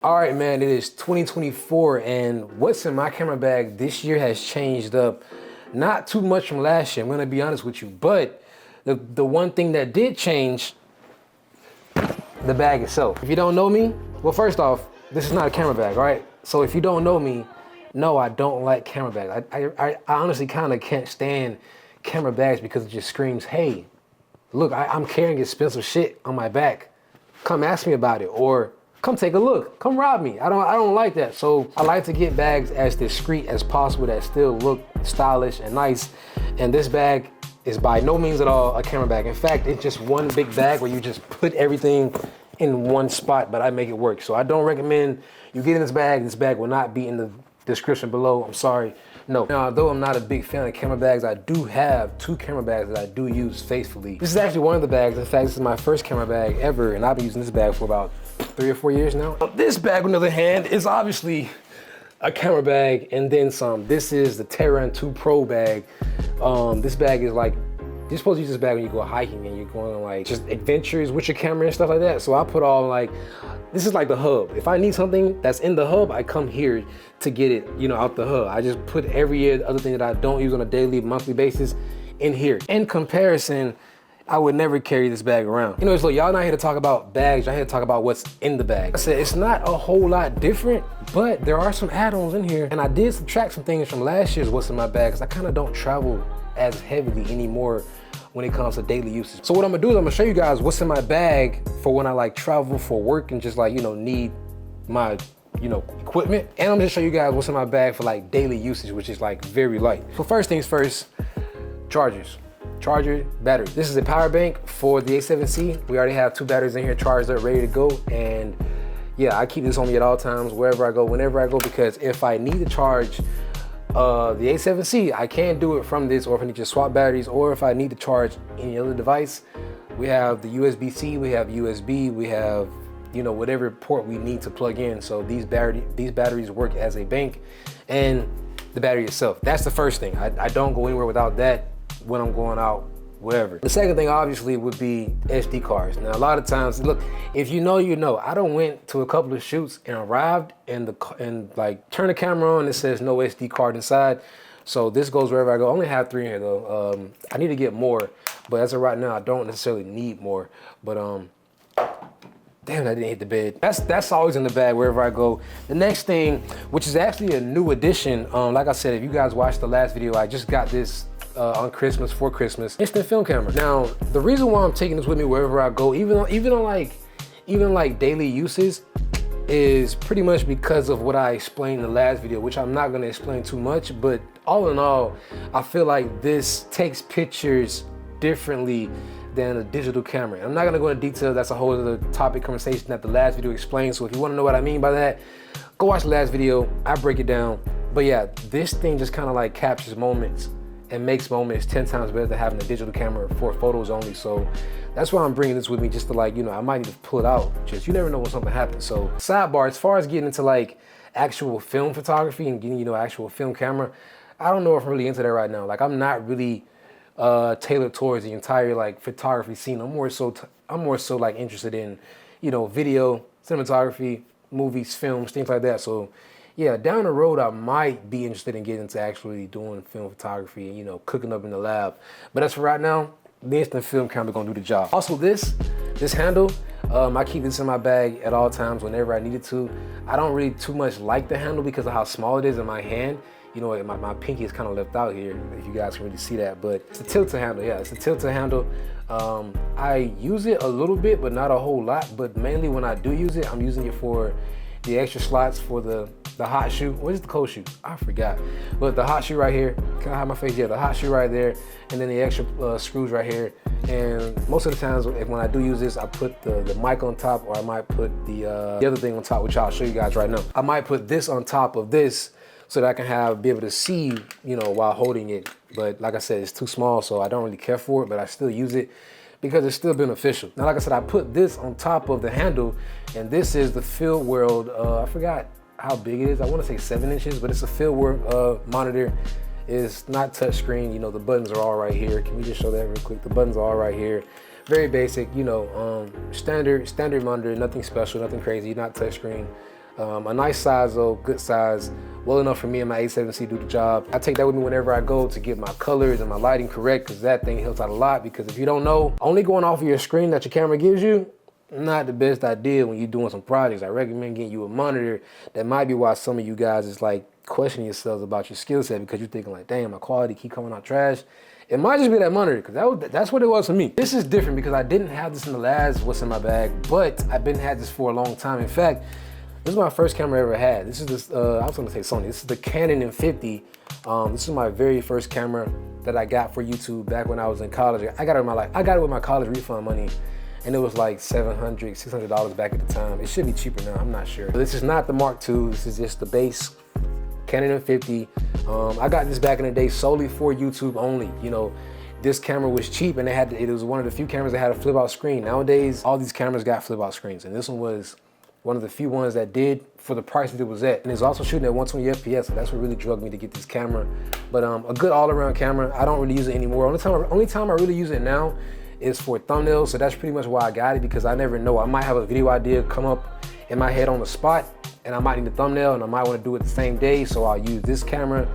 All right, man, it is 2024, and what's in my camera bag this year has changed up not too much from last year, I'm gonna be honest with you, but the one thing that did change, the bag itself. If you don't know me, well, first off, this is not a camera bag, all right? So if you don't know me, no, I don't like camera bags. I honestly kind of can't stand camera bags because it just screams, hey, look, I'm carrying expensive shit on my back. Come ask me about it, or come take a look, come rob me. I don't like that. So I like to get bags as discreet as possible that still look stylish and nice. And this bag is by no means at all a camera bag. In fact, it's just one big bag where you just put everything in one spot, but I make it work. So I don't recommend you get in this bag. This bag will not be in the description below, I'm sorry. No. Now, although I'm not a big fan of camera bags, I do have two camera bags that I do use faithfully. This is actually one of the bags. In fact, this is my first camera bag ever, and I've been using this bag for about 3 or 4 years now. This bag, on the other hand, is obviously a camera bag and then some. This is the Terran 2 Pro bag. This bag is like, you're supposed to use this bag when you go hiking and you're going on like just adventures with your camera and stuff like that. So I put all like, this is like the hub. If I need something that's in the hub, I come here to get it, you know, out the hub. I just put every other thing that I don't use on a daily, monthly basis in here. In comparison, I would never carry this bag around. You know, so y'all not here to talk about bags, y'all here to talk about what's in the bag. I said, it's not a whole lot different, but there are some add-ons in here. And I did subtract some things from last year's what's in my bag, because I kind of don't travel as heavily anymore when it comes to daily usage. So what I'm gonna do is I'm gonna show you guys what's in my bag for when I like travel for work and just like, you know, need my, you know, equipment. And I'm gonna show you guys what's in my bag for like daily usage, which is like very light. So first things first, chargers. Charger, battery. This is a power bank for the A7C. We already have 2 batteries in here charged up, ready to go. And yeah, I keep this on me at all times, wherever I go, whenever I go, because if I need to charge the A7C, I can do it from this, or if I need to swap batteries, or if I need to charge any other device, we have the USB-C, we have USB, we have, you know, whatever port we need to plug in. So these batteries work as a bank, and the battery itself. That's the first thing. I don't go anywhere without that when I'm going out, whatever. The second thing obviously would be SD cards. Now a lot of times, look, if you know, you know. I done went to a couple of shoots and arrived and like turn the camera on, it says no SD card inside. So this goes wherever I go. I only have 3 in here though. I need to get more, but as of right now, I don't necessarily need more. But damn, I didn't hit the bed. That's always in the bag wherever I go. The next thing, which is actually a new addition, like I said, if you guys watched the last video, I just got this on Christmas, for Christmas, instant film camera. Now, the reason why I'm taking this with me wherever I go, even on like daily uses, is pretty much because of what I explained in the last video, which I'm not gonna explain too much, but all in all, I feel like this takes pictures differently than a digital camera. I'm not gonna go into detail, that's a whole other topic conversation that the last video explained, so if you wanna know what I mean by that, go watch the last video, I break it down. But yeah, this thing just kinda like captures moments and makes moments 10 times better than having a digital camera for photos only. So that's why I'm bringing this with me, just to like, you know, I might need to pull it out. Just, you never know when something happens. So sidebar, as far as getting into like actual film photography and getting, you know, actual film camera, I don't know if I'm really into that right now. Like I'm not really tailored towards the entire like photography scene. I'm more so like interested in, you know, video, cinematography, movies, films, things like that. So yeah, down the road, I might be interested in getting into actually doing film photography and, you know, cooking up in the lab. But as for right now, the instant film camera gonna do the job. Also this handle, I keep this in my bag at all times whenever I need it to. I don't really too much like the handle because of how small it is in my hand. You know, my pinky is kind of left out here, if you guys can really see that, but it's a tilted handle, yeah, it's a tilted handle. I use it a little bit, but not a whole lot, but mainly when I do use it, I'm using it for the extra slots for the hot shoe. What is the cold shoe? I forgot. But the hot shoe right here, can I hide my face? Yeah, the hot shoe right there, and then the extra screws right here. And most of the times when I do use this, I put the mic on top, or I might put the other thing on top, which I'll show you guys right now. I might put this on top of this so that I can be able to see, you know, while holding it. But like I said, it's too small, so I don't really care for it, but I still use it because it's still beneficial. Now, like I said, I put this on top of the handle, and this is the Field World, I forgot how big it is. I want to say 7 inches, but it's a Field World monitor. It's not touchscreen. You know, the buttons are all right here. Can we just show that real quick? The buttons are all right here. Very basic, you know, standard monitor, nothing special, nothing crazy, not touchscreen. A nice size though, good size, well enough for me and my A7C do the job. I take that with me whenever I go to get my colors and my lighting correct, because that thing helps out a lot. Because if you don't know, only going off of your screen that your camera gives you, not the best idea when you're doing some projects. I recommend getting you a monitor. That might be why some of you guys is like questioning yourselves about your skill set, because you're thinking like, damn, my quality keep coming out trash. It might just be that monitor, because that's what it was for me. This is different because I didn't have this in the last What's in My Bag, but I've been had this for a long time. In fact, this is my first camera I ever had. This is this, I was gonna say Sony. This is the Canon M50. This is my very first camera that I got for YouTube back when I was in college. I got it with my college refund money, and it was like $700, $600 back at the time. It should be cheaper now, I'm not sure. But this is not the Mark II, this is just the base Canon M50. I got this back in the day solely for YouTube only. You know, this camera was cheap, and it was one of the few cameras that had a flip out screen. Nowadays, all these cameras got flip out screens, and this one was one of the few ones that did for the price that it was at. And it's also shooting at 120 FPS, so that's what really drug me to get this camera. But a good all-around camera. I don't really use it anymore. Only time I really use it now is for thumbnails, so that's pretty much why I got it, because I never know. I might have a video idea come up in my head on the spot, and I might need a thumbnail, and I might want to do it the same day, so I'll use this camera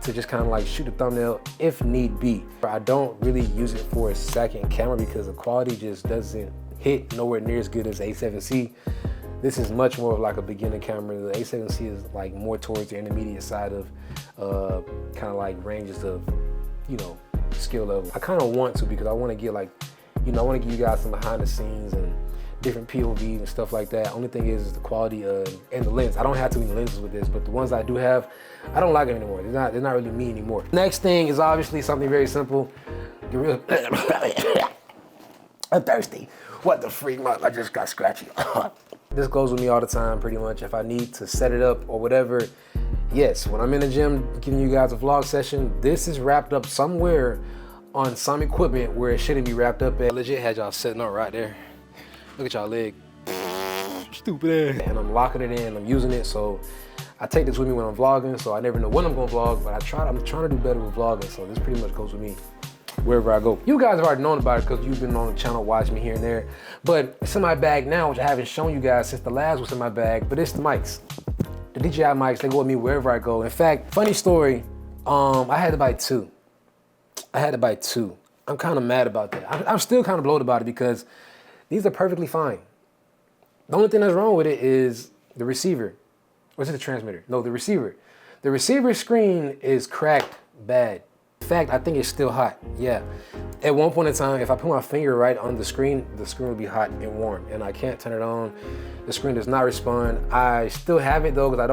to just kind of like shoot a thumbnail if need be. I don't really use it for a second camera because the quality just doesn't hit nowhere near as good as A7C. This is much more of like a beginner camera. The A7C is like more towards the intermediate side of kind of like ranges of, you know, skill level. I kind of want to, because I want to get like, you know, I want to give you guys some behind the scenes and different POVs and stuff like that. Only thing is the quality and the lens. I don't have too many lenses with this, but the ones I do have, I don't like them anymore. They're not really me anymore. Next thing is obviously something very simple. I'm thirsty. What the freak, I just got scratchy. This goes with me all the time, pretty much. If I need to set it up or whatever, yes, when I'm in the gym giving you guys a vlog session, this is wrapped up somewhere on some equipment where it shouldn't be wrapped up at. Legit had y'all setting up right there. Look at y'all leg. Stupid ass. And I'm locking it in, I'm using it, so I take this with me when I'm vlogging, so I never know when I'm gonna vlog, but I'm trying to do better with vlogging, so this pretty much goes with me wherever I go. You guys have already known about it because you've been on the channel watching me here and there, but it's in my bag now, which I haven't shown you guys since the last was in my bag, but it's the mics. The DJI mics, they go with me wherever I go. In fact, funny story, I had to buy two. I'm kind of mad about that. I'm still kind of bloated about it because these are perfectly fine. The only thing that's wrong with it is the receiver. Or is it the transmitter? No, the receiver. The receiver screen is cracked bad. In fact, I think it's still hot, yeah. At one point in time, if I put my finger right on the screen will be hot and warm, and I can't turn it on. The screen does not respond. I still have it though, because I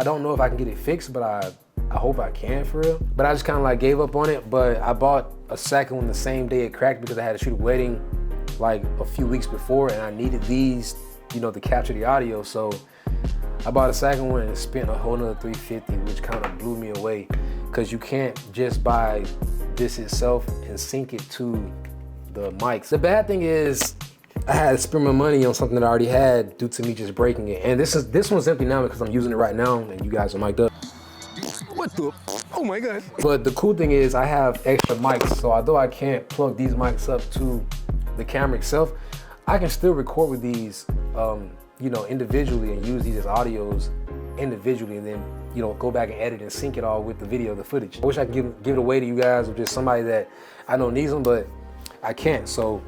don't know if I can get it fixed, but I hope I can for real. But I just kind of like gave up on it, but I bought a second one the same day it cracked because I had to shoot a wedding like a few weeks before, and I needed these, you know, to capture the audio. So I bought a second one and spent a whole nother $350, which kind of blew me away, because you can't just buy this itself and sync it to the mics. The bad thing is I had to spend my money on something that I already had due to me just breaking it. And this one's empty now because I'm using it right now and you guys are mic'd up. What the? Oh my God. But the cool thing is I have extra mics, so although I can't plug these mics up to the camera itself, I can still record with these, you know, individually, and use these as audios individually, and then, you know, go back and edit and sync it all with the video, the footage. I wish I could give it away to you guys, or just somebody that I know needs them, but I can't. So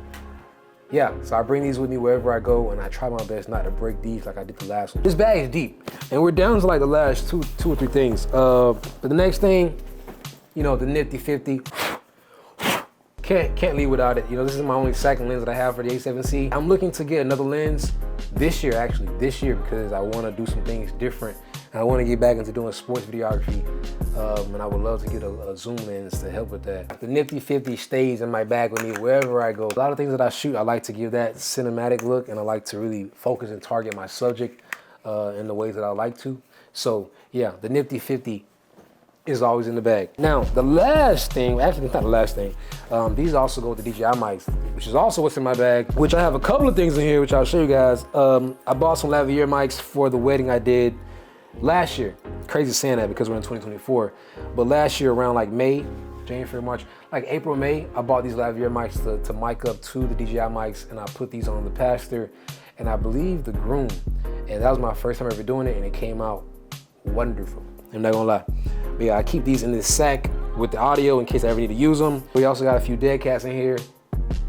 yeah, so I bring these with me wherever I go, and I try my best not to break these like I did the last one. This bag is deep, and we're down to like the last two or three things. But the next thing, you know, the Nifty 50. Can't leave without it. You know, this is my only second lens that I have for the A7C. I'm looking to get another lens this year, because I want to do some things different. And I want to get back into doing sports videography, and I would love to get a zoom lens to help with that. The Nifty 50 stays in my bag with me wherever I go. A lot of things that I shoot, I like to give that cinematic look, and I like to really focus and target my subject in the ways that I like to. So yeah, the Nifty 50 is always in the bag. Now, the last thing, actually it's not the last thing, these also go with the DJI mics, which is also what's in my bag, which I have a couple of things in here, which I'll show you guys. I bought some lavalier mics for the wedding I did last year. Crazy saying that because we're in 2024, but last year around like May, January, March, like April, May, I bought these lavalier mics to mic up to the DJI mics, and I put these on the Pastor, and I believe the Groom. And that was my first time ever doing it, and it came out wonderful. I'm not gonna lie. But yeah, I keep these in this sack with the audio in case I ever need to use them. We also got a few dead cats in here.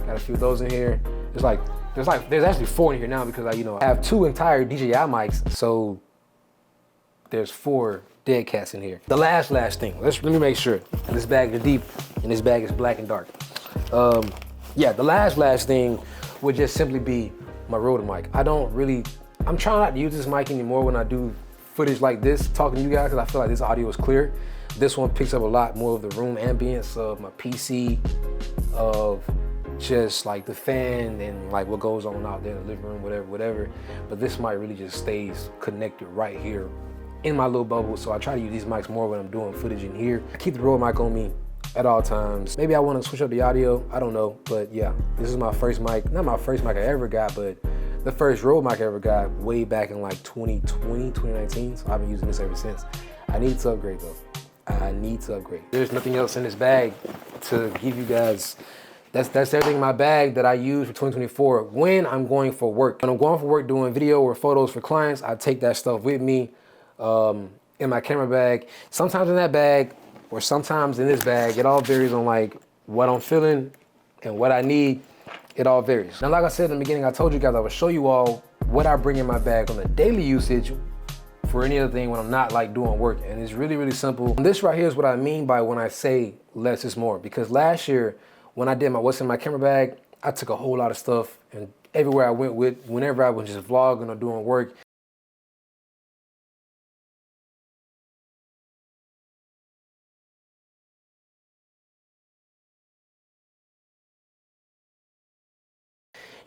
Got a few of those in here. There's actually 4 in here now because I have 2 entire DJI mics, so there's 4 dead cats in here. The last thing, let me make sure. This bag is deep and this bag is black and dark. Yeah, the last thing would just simply be my Rode mic. I'm trying not to use this mic anymore when I do footage like this, talking to you guys, because I feel like this audio is clear. This one picks up a lot more of the room ambience of my PC, of just like the fan and like what goes on out there in the living room, whatever. But this mic really just stays connected right here in my little bubble. So I try to use these mics more when I'm doing footage in here. I keep the Rode mic on me at all times. Maybe I want to switch up the audio, I don't know. But yeah, this is my first mic, not my first mic I ever got, but the first Rode mic I ever got way back in like 2020, 2019. So I've been using this ever since. I need to upgrade though. I need to upgrade. There's nothing else in this bag to give you guys. That's everything in my bag that I use for 2024 when I'm going for work. When I'm going for work doing video or photos for clients, I take that stuff with me in my camera bag. Sometimes in that bag or sometimes in this bag. It all varies on like what I'm feeling and what I need. It all varies. Now, like I said in the beginning, I told you guys I would show you all what I bring in my bag on a daily usage for any other thing when I'm not like doing work. And it's really, really simple. And this right here is what I mean by when I say less is more. Because last year, when I did my what's in my camera bag, I took a whole lot of stuff, and everywhere I went with, whenever I was just vlogging or doing work,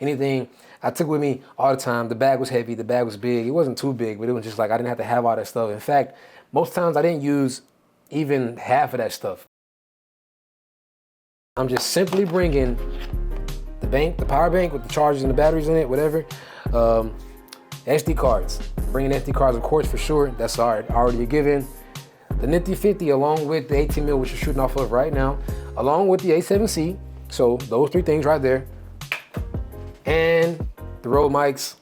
anything I took with me all the time. The bag was heavy, the bag was big. It wasn't too big, but it was just like I didn't have to have all that stuff. In fact, most times I didn't use even half of that stuff. I'm just simply bringing the power bank with the chargers and the batteries in it, whatever. SD cards, bringing SD cards, of course, for sure. That's already a given. The Nifty 50 along with the 18mm, which we're shooting off of right now, along with the A7C. So those 3 things right there. And the Rode mics,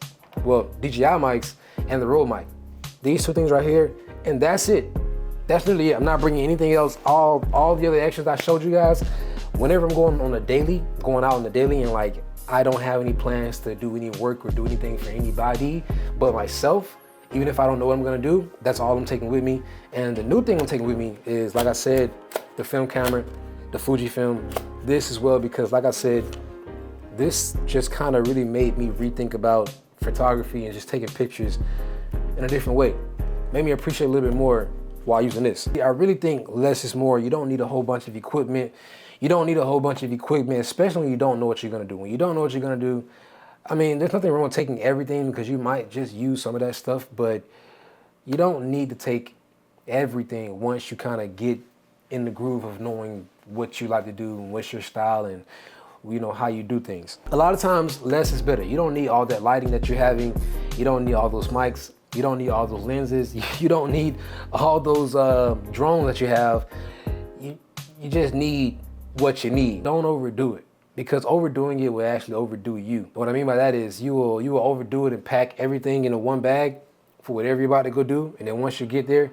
well, DJI mics and the Rode mic. These 2 things right here, and that's it. That's literally it. I'm not bringing anything else. All the other extras I showed you guys, whenever I'm going out on the daily and like I don't have any plans to do any work or do anything for anybody but myself, even if I don't know what I'm gonna do, that's all I'm taking with me. And the new thing I'm taking with me is, like I said, the film camera, the Fujifilm. This as well, because like I said, this just kind of really made me rethink about photography and just taking pictures in a different way. Made me appreciate a little bit more while using this. I really think less is more. You don't need a whole bunch of equipment. You don't need a whole bunch of equipment, especially when you don't know what you're gonna do. When you don't know what you're gonna do, I mean, there's nothing wrong with taking everything because you might just use some of that stuff, but you don't need to take everything once you kind of get in the groove of knowing what you like to do and what's your style and how you do things. A lot of times, less is better. You don't need all that lighting that you're having. You don't need all those mics. You don't need all those lenses. You don't need all those drones that you have. You just need what you need. Don't overdo it, because overdoing it will actually overdo you. What I mean by that is you will overdo it and pack everything in a one bag for whatever you're about to go do. And then once you get there,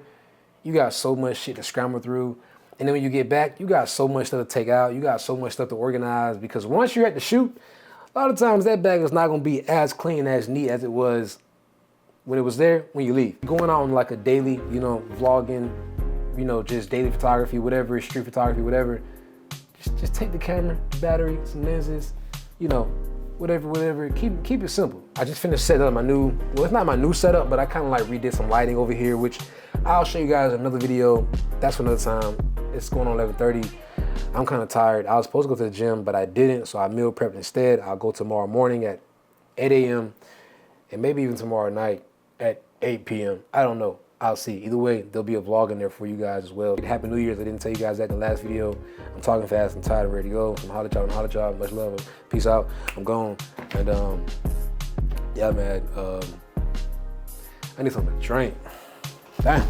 you got so much shit to scramble through. And then when you get back, you got so much stuff to take out. You got so much stuff to organize, because once you're at the shoot, a lot of times that bag is not gonna be as clean, as neat as it was when it was there when you leave. Going out on like a daily, vlogging, just daily photography, whatever, street photography, whatever, just take the camera, the battery, some lenses, whatever. Keep it simple. I just finished setting up my new, well, it's not my new setup, but I kind of like redid some lighting over here, which I'll show you guys in another video. That's for another time. It's going on 11:30. I'm kind of tired. I was supposed to go to the gym, but I didn't, so I meal prepped instead. I'll go tomorrow morning at 8 a.m. and maybe even tomorrow night at 8 p.m. I don't know. I'll see. Either way, there'll be a vlog in there for you guys as well. Happy New Year's. I didn't tell you guys that in the last video. I'm talking fast. I'm tired. I'm ready to go. I'm holla at y'all. Much love. Peace out. I'm gone. And yeah, man. I need something to drink. Damn.